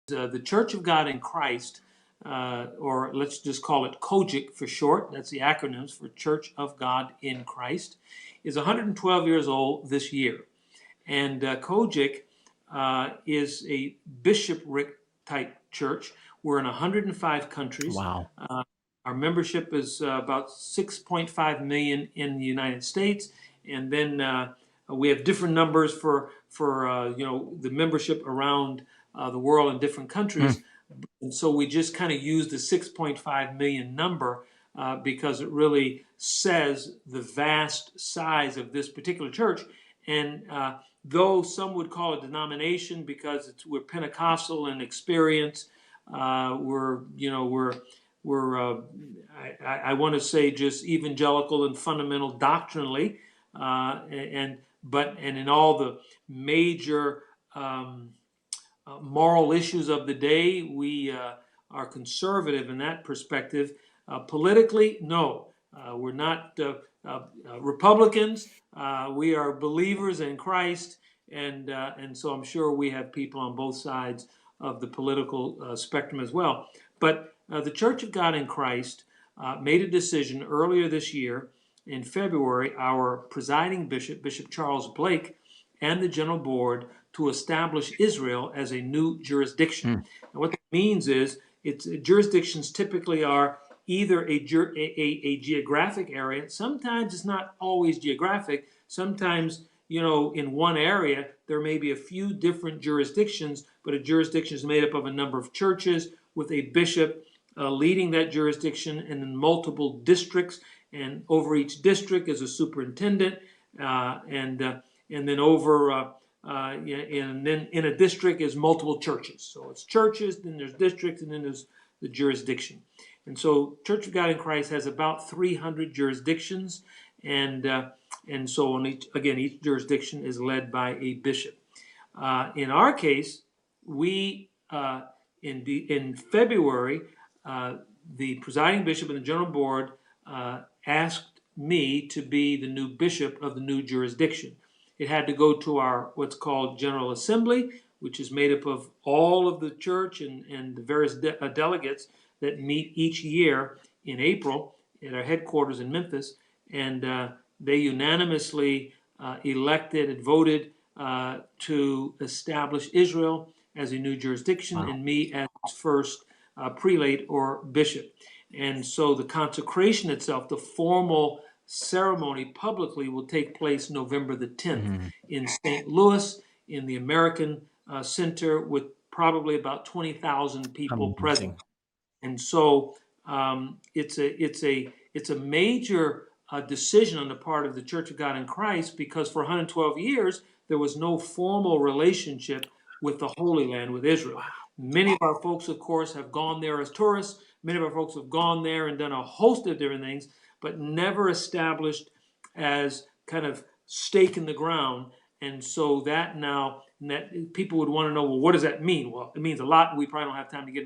the Church of God in Christ, or let's just call it COGIC for short. That's the acronyms for Church of God in Christ, is 112 years old this year. And COGIC is a bishopric type church. We're in 105 countries. Wow. Our membership is about 6.5 million in the United States, and then we have different numbers for the membership around the world in different countries. And so we just kind of use the 6.5 million number because it really says the vast size of this particular church. And though some would call it denomination because we're Pentecostal in experience, I want to say just evangelical and fundamental doctrinally, and in all the major moral issues of the day, we are conservative in that perspective. Politically, no, we're not Republicans. We are believers in Christ, and so I'm sure we have people on both sides of the political spectrum as well. But the Church of God in Christ made a decision earlier this year in February. Our presiding bishop, Bishop Charles Blake, and the general board to establish Israel as a new jurisdiction. And what that means is jurisdictions typically are either a geographic area. Sometimes it's not always geographic. Sometimes, in one area, there may be a few different jurisdictions, but a jurisdiction is made up of a number of churches with a bishop leading that jurisdiction, and then multiple districts. And over each district is a superintendent, and then over and then in a district is multiple churches. So it's churches, then there's districts, and then there's the jurisdiction. And so Church of God in Christ has about 300 jurisdictions, and so on each jurisdiction is led by a bishop. In our case, we in February, the presiding bishop and the general board asked me to be the new bishop of the new jurisdiction. It had to go to our what's called General Assembly, which is made up of all of the church and the various delegates that meet each year in April at our headquarters in Memphis. And they unanimously elected and voted to establish Israel as a new jurisdiction, and me as its first prelate or bishop. And so the consecration itself, the formal ceremony publicly, will take place November the 10th in St. Louis in the American Center, with probably about 20,000 people present. And so it's a major decision on the part of the Church of God in Christ, because for 112 years there was no formal relationship with the Holy Land, with Israel. Many of our folks, of course, have gone there as tourists. Many of our folks have gone there and done a host of different things, but never established as kind of stake in the ground. And so that people would want to know, well, what does that mean? Well, it means a lot. We probably don't have time to get into